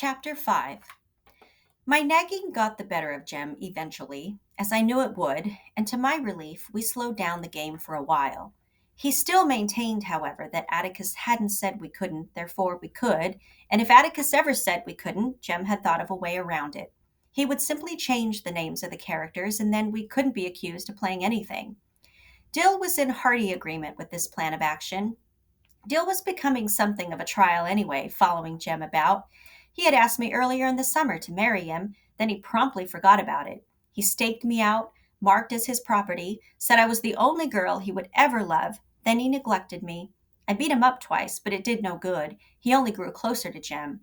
Chapter 5. My nagging got the better of Jem eventually, as I knew it would, and to my relief, we slowed down the game for a while. He still maintained, however, that Atticus hadn't said we couldn't, therefore we could, and if Atticus ever said we couldn't, Jem had thought of a way around it. He would simply change the names of the characters, and then we couldn't be accused of playing anything. Dill was in hearty agreement with this plan of action. Dill was becoming something of a trial anyway, following Jem about. He had asked me earlier in the summer to marry him, then he promptly forgot about it. He staked me out, marked as his property, said I was the only girl he would ever love, then he neglected me. I beat him up twice, but it did no good. He only grew closer to Jem.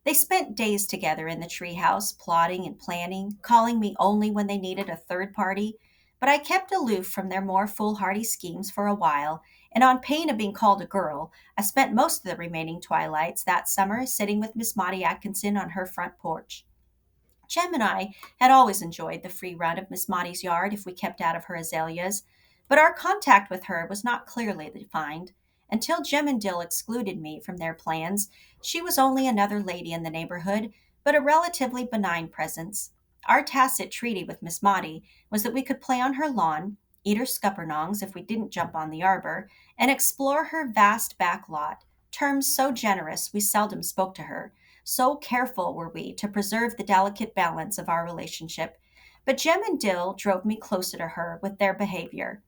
They spent days together in the treehouse, plotting and planning, calling me only when they needed a third party, but I kept aloof from their more foolhardy schemes for a while, and on pain of being called a girl, I spent most of the remaining twilights that summer sitting with Miss Maudie Atkinson on her front porch. Jem and I had always enjoyed the free run of Miss Maudie's yard if we kept out of her azaleas, but our contact with her was not clearly defined. Until Jem and Dill excluded me from their plans, she was only another lady in the neighborhood, but a relatively benign presence. Our tacit treaty with Miss Maudie was that we could play on her lawn, eat her scuppernongs if we didn't jump on the arbor, and explore her vast back lot, terms so generous we seldom spoke to her. So careful were we to preserve the delicate balance of our relationship. But Jem and Dill drove me closer to her with their behavior.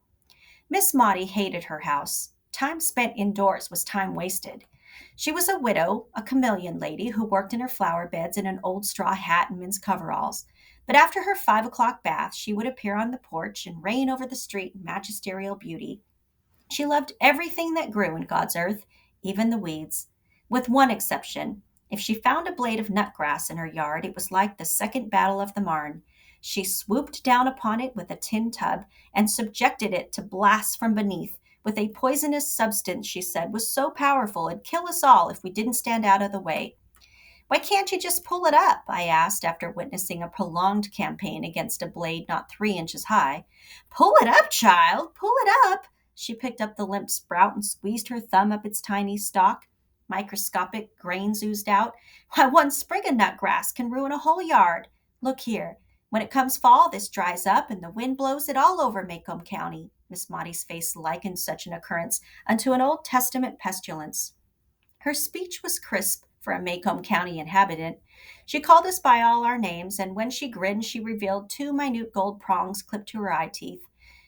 Miss Maudie hated her house. Time spent indoors was time wasted. She was a widow, a chameleon lady who worked in her flower beds in an old straw hat and men's coveralls. But after her 5 o'clock bath, she would appear on the porch and reign over the street in magisterial beauty. She loved everything that grew in God's earth, even the weeds. With one exception. If she found a blade of nutgrass in her yard, it was like the Second Battle of the Marne. She swooped down upon it with a tin tub and subjected it to blasts from beneath with a poisonous substance she said was so powerful it'd kill us all if we didn't stand out of the way. Why can't you just pull it up? I asked after witnessing a prolonged campaign against a blade not 3 inches high. Pull it up, child, pull it up. She picked up the limp sprout and squeezed her thumb up its tiny stalk. Microscopic grains oozed out. Why, one sprig of nutgrass can ruin a whole yard. Look here. When it comes fall, this dries up and the wind blows it all over Macomb County. Miss Maudie's face likened such an occurrence unto an Old Testament pestilence. Her speech was crisp for a Macomb County inhabitant. She called us by all our names, and when she grinned, she revealed 2 minute gold prongs clipped to her eye teeth.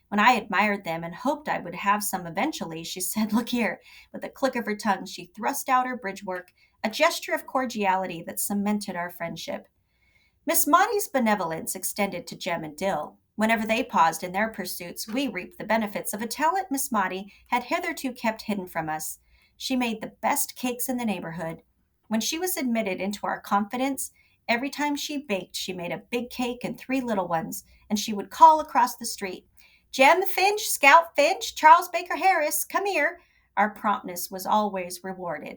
When I admired them and hoped I would have some eventually, she said, Look here. With a click of her tongue, she thrust out her bridge work, a gesture of cordiality that cemented our friendship. Miss Maudie's benevolence extended to Jem and Dill. Whenever they paused in their pursuits, we reaped the benefits of a talent Miss Maudie had hitherto kept hidden from us. She made the best cakes in the neighborhood. When she was admitted into our confidence, every time she baked, she made a big cake and 3 little ones, and she would call across the street, Jem Finch, Scout Finch, Charles Baker Harris, come here. Our promptness was always rewarded.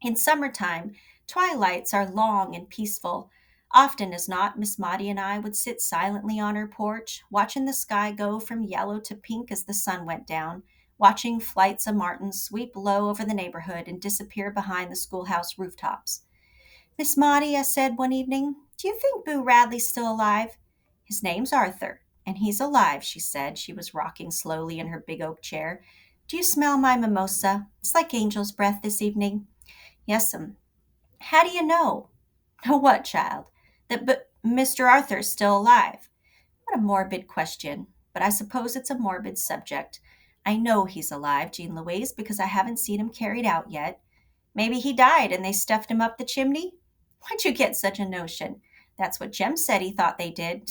In summertime, twilights are long and peaceful. Often as not, Miss Maudie and I would sit silently on her porch, watching the sky go from yellow to pink as the sun went down, watching flights of martins sweep low over the neighborhood and disappear behind the schoolhouse rooftops. Miss Maudie, I said one evening, do you think Boo Radley's still alive? His name's Arthur, and he's alive, she said. She was rocking slowly in her big oak chair. Do you smell my mimosa? It's like angel's breath this evening. Yes'm. How do you know? Know what, child? That Mr. Arthur's still alive. What a morbid question, but I suppose it's a morbid subject. I know he's alive, Jean Louise, because I haven't seen him carried out yet. Maybe he died and they stuffed him up the chimney? Where'd you get such a notion? That's what Jem said he thought they did.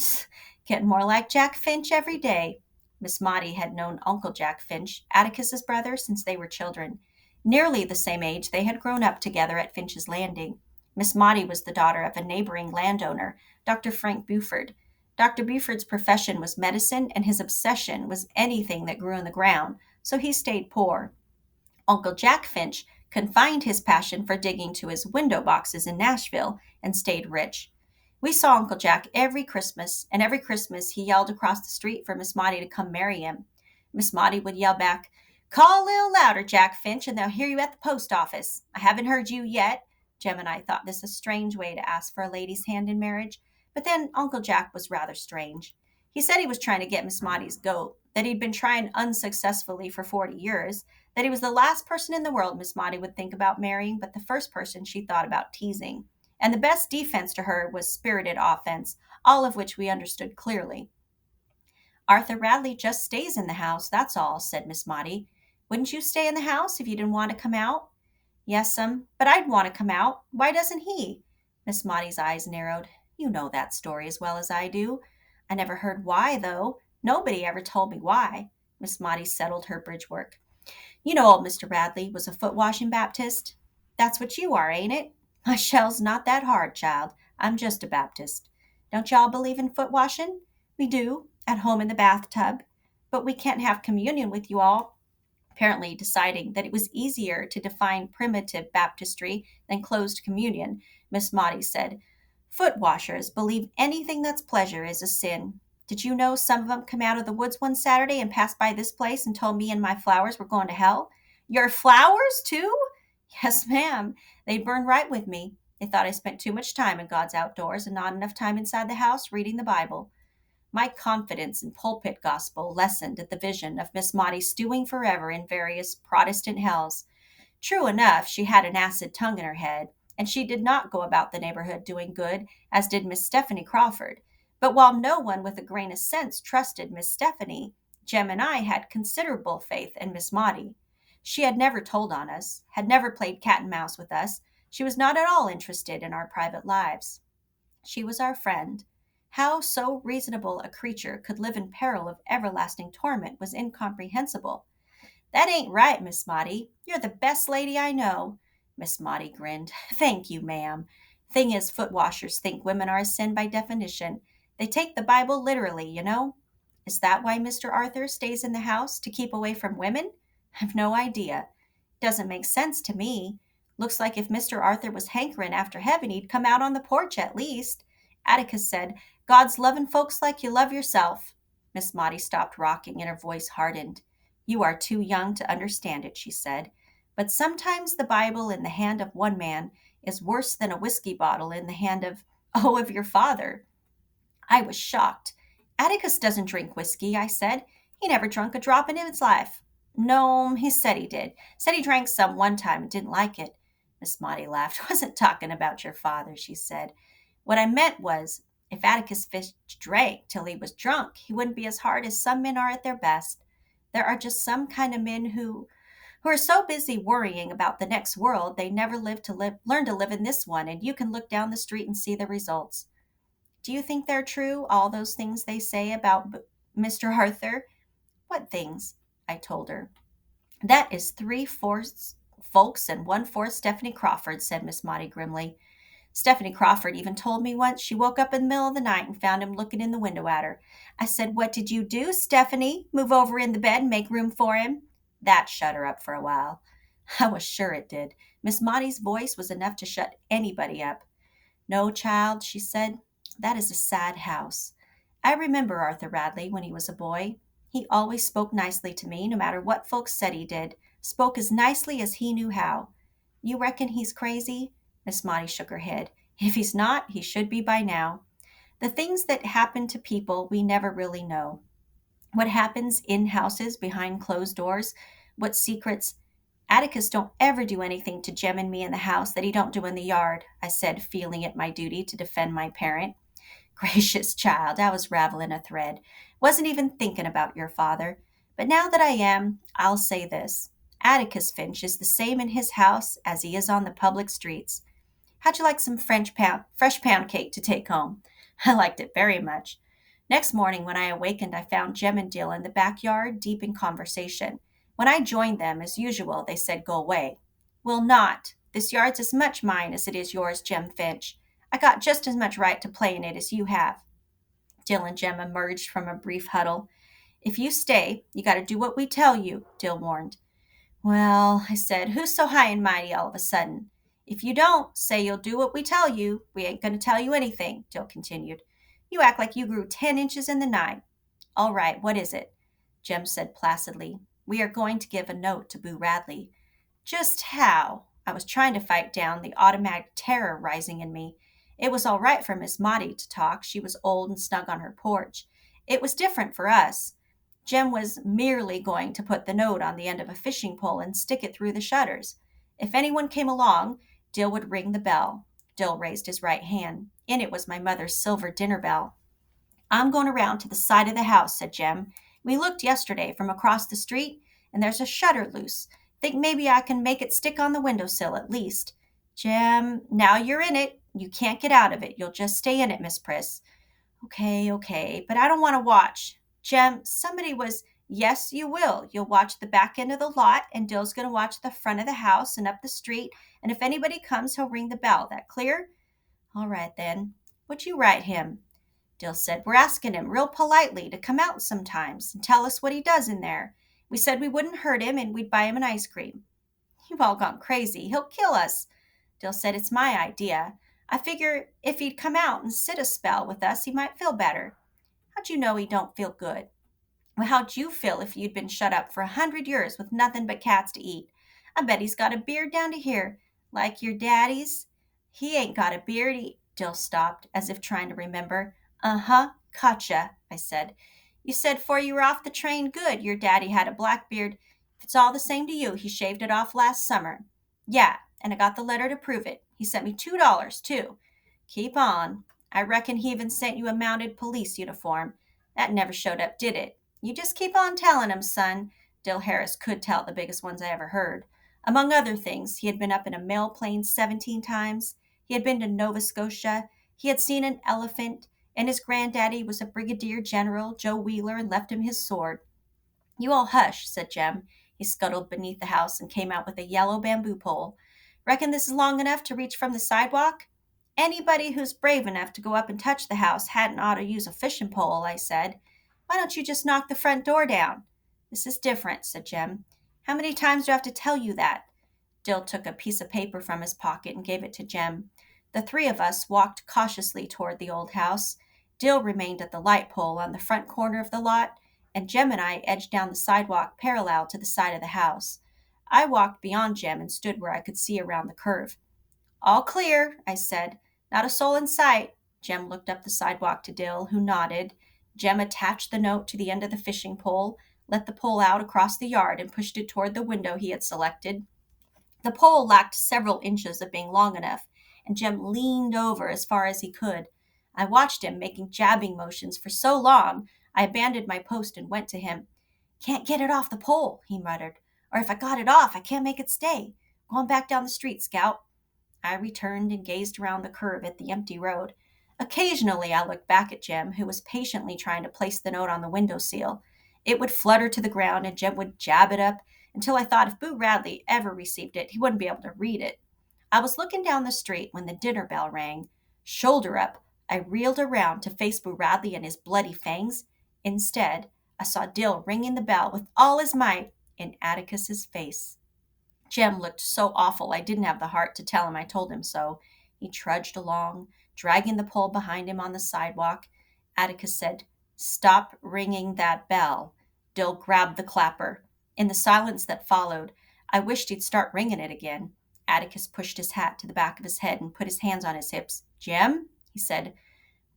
Getting more like Jack Finch every day. Miss Maudie had known Uncle Jack Finch, Atticus's brother, since they were children. Nearly the same age, they had grown up together at Finch's Landing. Miss Maudie was the daughter of a neighboring landowner, Dr. Frank Buford. Dr. Buford's profession was medicine, and his obsession was anything that grew in the ground, so he stayed poor. Uncle Jack Finch confined his passion for digging to his window boxes in Nashville and stayed rich. We saw Uncle Jack every Christmas, and every Christmas he yelled across the street for Miss Maudie to come marry him. Miss Maudie would yell back, Call a little louder, Jack Finch, and they'll hear you at the post office. I haven't heard you yet. Jem and I thought this a strange way to ask for a lady's hand in marriage, but then Uncle Jack was rather strange. He said he was trying to get Miss Maudie's goat, that he'd been trying unsuccessfully for 40 years, that he was the last person in the world Miss Maudie would think about marrying, but the first person she thought about teasing. And the best defense to her was spirited offense, all of which we understood clearly. Arthur Radley just stays in the house, that's all, said Miss Maudie. Wouldn't you stay in the house if you didn't want to come out? Yes'm, but I'd want to come out. Why doesn't he? Miss Maudie's eyes narrowed. You know that story as well as I do. I never heard why, though. Nobody ever told me why. Miss Maudie settled her bridge work. You know old Mr. Radley was a foot-washing Baptist. That's what you are, ain't it? My shell's not that hard, child. I'm just a Baptist. Don't y'all believe in foot-washing? We do, at home in the bathtub. But we can't have communion with you all. Apparently deciding that it was easier to define primitive baptistry than closed communion, Miss Maudie said, Foot washers believe anything that's pleasure is a sin. Did you know some of 'em come out of the woods one Saturday and passed by this place and told me and my flowers were going to hell? Your flowers, too? Yes, ma'am. They'd burn right with me. They thought I spent too much time in God's outdoors and not enough time inside the house reading the Bible. My confidence in pulpit gospel lessened at the vision of Miss Maudie stewing forever in various Protestant hells. True enough, she had an acid tongue in her head, and she did not go about the neighborhood doing good, as did Miss Stephanie Crawford. But while no one with a grain of sense trusted Miss Stephanie, Jem and I had considerable faith in Miss Maudie. She had never told on us, had never played cat and mouse with us. She was not at all interested in our private lives. She was our friend. How so reasonable a creature could live in peril of everlasting torment was incomprehensible. That ain't right, Miss Maudie. You're the best lady I know. Miss Maudie grinned. Thank you, ma'am. Thing is, foot washers think women are a sin by definition. They take the Bible literally, you know. Is that why Mr. Arthur stays in the house, to keep away from women? I've no idea. Doesn't make sense to me. Looks like if Mr. Arthur was hankering after heaven, he'd come out on the porch at least. Atticus said, God's loving folks like you love yourself. Miss Maudie stopped rocking and her voice hardened. You are too young to understand it, she said. But sometimes the Bible in the hand of one man is worse than a whiskey bottle in the hand of your father. I was shocked. Atticus doesn't drink whiskey, I said. He never drunk a drop in his life. No, he said he did. Said he drank some one time and didn't like it. Miss Maudie laughed. Wasn't talking about your father, she said. What I meant was, if Atticus Finch drank till he was drunk, he wouldn't be as hard as some men are at their best. There are just some kind of men who are so busy worrying about the next world they never learn to live in this one, and you can look down the street and see the results. Do you think they're true, all those things they say about Mr. Arthur? What things? I told her. That is 3/4 folks and 1/4 Stephanie Crawford, said Miss Maudie grimly. Stephanie Crawford even told me once she woke up in the middle of the night and found him looking in the window at her. I said, What did you do, Stephanie? Move over in the bed and make room for him? That shut her up for a while. I was sure it did. Miss Maudie's voice was enough to shut anybody up. No, child, she said, that is a sad house. I remember Arthur Radley when he was a boy. He always spoke nicely to me, no matter what folks said he did. Spoke as nicely as he knew how. You reckon he's crazy? Miss Maudie shook her head. If he's not, he should be by now. The things that happen to people we never really know. What happens in houses behind closed doors, what secrets. Atticus don't ever do anything to Jem and me in the house that he don't do in the yard, I said, feeling it my duty to defend my parent. Gracious child, I was raveling a thread. Wasn't even thinking about your father. But now that I am, I'll say this. Atticus Finch is the same in his house as he is on the public streets. How'd you like some fresh pound cake to take home? I liked it very much. Next morning when I awakened, I found Jem and Dill in the backyard, deep in conversation. When I joined them, as usual, they said, Go away. Will not. This yard's as much mine as it is yours, Jem Finch. I got just as much right to play in it as you have. Dill and Jem emerged from a brief huddle. If you stay, you got to do what we tell you, Dill warned. Well, I said, who's so high and mighty all of a sudden? If you don't say you'll do what we tell you, we ain't going to tell you anything, Dill continued. You act like you grew 10 inches in the night. All right, what is it? Jem said placidly. We are going to give a note to Boo Radley. Just how? I was trying to fight down the automatic terror rising in me. It was all right for Miss Maudie to talk. She was old and snug on her porch. It was different for us. Jem was merely going to put the note on the end of a fishing pole and stick it through the shutters. If anyone came along, Dill would ring the bell. Dill raised his right hand. In it was my mother's silver dinner bell. I'm going around to the side of the house, said Jem. We looked yesterday from across the street, and there's a shutter loose. Think maybe I can make it stick on the windowsill at least. Jem, now you're in it. You can't get out of it. You'll just stay in it, Miss Priss. Okay, but I don't want to watch. Jem, somebody was. Yes, you will. You'll watch the back end of the lot, and Dill's going to watch the front of the house and up the street, and if anybody comes, he'll ring the bell. That clear? All right, then. Would you write him? Dill said, we're asking him real politely to come out sometimes and tell us what he does in there. We said we wouldn't hurt him and we'd buy him an ice cream. You've all gone crazy. He'll kill us. Dill said, it's my idea. I figure if he'd come out and sit a spell with us, he might feel better. How'd you know he don't feel good? Well, how'd you feel if you'd been shut up for 100 years with nothing but cats to eat? I bet he's got a beard down to here, like your daddy's. He ain't got a beard. Dill stopped, as if trying to remember. Uh-huh, gotcha, I said. You said 'fore you were off the train, good, your daddy had a black beard. If it's all the same to you, he shaved it off last summer. Yeah, and I got the letter to prove it. He sent me $2, too. Keep on. I reckon he even sent you a mounted police uniform. That never showed up, did it? You just keep on telling him, son. Dill Harris could tell the biggest ones I ever heard. Among other things, he had been up in a mail plane 17 times. He had been to Nova Scotia. He had seen an elephant. And his granddaddy was a brigadier general, Joe Wheeler, and left him his sword. You all hush, said Jem. He scuttled beneath the house and came out with a yellow bamboo pole. Reckon this is long enough to reach from the sidewalk? Anybody who's brave enough to go up and touch the house hadn't ought to use a fishing pole, I said. Why don't you just knock the front door down? This is different, said Jem. How many times do I have to tell you that? Dill took a piece of paper from his pocket and gave it to Jem. The three of us walked cautiously toward the old house. Dill remained at the light pole on the front corner of the lot, and Jem and I edged down the sidewalk parallel to the side of the house. I walked beyond Jem and stood where I could see around the curve. All clear, I said. Not a soul in sight. Jem looked up the sidewalk to Dill, who nodded. Jem attached the note to the end of the fishing pole, let the pole out across the yard, and pushed it toward the window he had selected. The pole lacked several inches of being long enough, and Jem leaned over as far as he could. I watched him making jabbing motions for so long, I abandoned my post and went to him. Can't get it off the pole, he muttered. Or if I got it off, I can't make it stay. Go on back down the street, Scout. I returned and gazed around the curve at the empty road. Occasionally I looked back at Jem, who was patiently trying to place the note on the windowsill. It would flutter to the ground and Jem would jab it up until I thought if Boo Radley ever received it, he wouldn't be able to read it. I was looking down the street when the dinner bell rang. Shoulder up, I reeled around to face Boo Radley and his bloody fangs. Instead, I saw Dill ringing the bell with all his might in Atticus's face. Jem looked so awful I didn't have the heart to tell him I told him so. He trudged along, dragging the pole behind him on the sidewalk. Atticus said, Stop ringing that bell. Dill grabbed the clapper. In the silence that followed, I wished he'd start ringing it again. Atticus pushed his hat to the back of his head and put his hands on his hips. Jem, he said,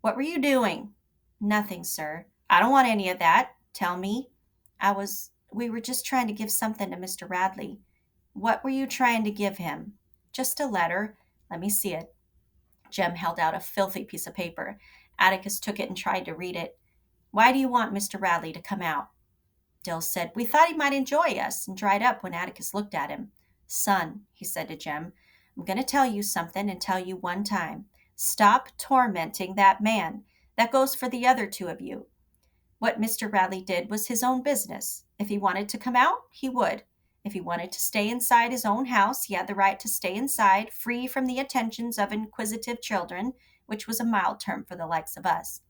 what were you doing? Nothing, sir. I don't want any of that. Tell me. We were just trying to give something to Mr. Radley. What were you trying to give him? Just a letter. Let me see it. Jem held out a filthy piece of paper. Atticus took it and tried to read it. Why do you want Mr. Radley to come out? Dill said, we thought he might enjoy us, and dried up when Atticus looked at him. Son, he said to Jem, I'm going to tell you something and tell you one time. Stop tormenting that man. That goes for the other two of you. What Mr. Radley did was his own business. If he wanted to come out, he would. If he wanted to stay inside his own house, he had the right to stay inside, free from the attentions of inquisitive children, which was a mild term for the likes of us.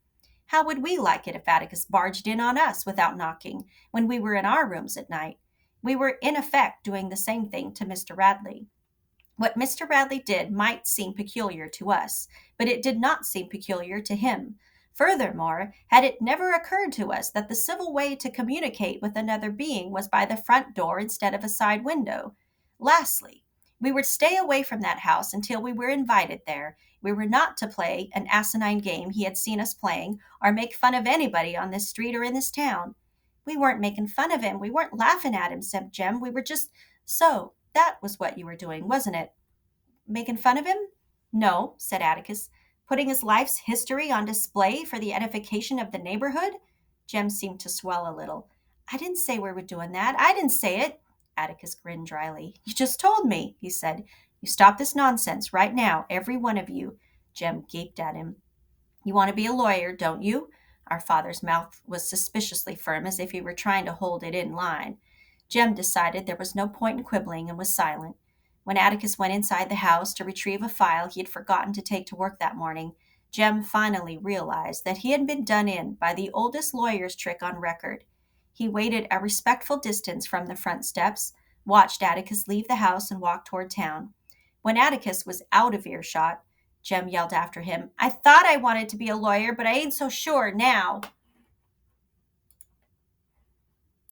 How would we like it if Atticus barged in on us without knocking when we were in our rooms at night? We were in effect doing the same thing to Mr. Radley. What Mr. Radley did might seem peculiar to us, but it did not seem peculiar to him. Furthermore, had it never occurred to us that the civil way to communicate with another being was by the front door instead of a side window? Lastly, We would stay away from that house until we were invited there. We were not to play an asinine game he had seen us playing or make fun of anybody on this street or in this town. We weren't making fun of him. We weren't laughing at him, said Jem. We were just. So, that was what you were doing, wasn't it? Making fun of him? No, said Atticus. Putting his life's history on display for the edification of the neighborhood? Jem seemed to swell a little. I didn't say we were doing that. I didn't say it. Atticus grinned dryly. You just told me, he said. You stop this nonsense right now, every one of you. Jem gaped at him. You want to be a lawyer, don't you? Our father's mouth was suspiciously firm, as if he were trying to hold it in line. Jem decided there was no point in quibbling and was silent. When Atticus went inside the house to retrieve a file he had forgotten to take to work that morning, Jem finally realized that he had been done in by the oldest lawyer's trick on record. He waited a respectful distance from the front steps, watched Atticus leave the house and walk toward town. When Atticus was out of earshot, Jem yelled after him, I thought I wanted to be a lawyer, but I ain't so sure now.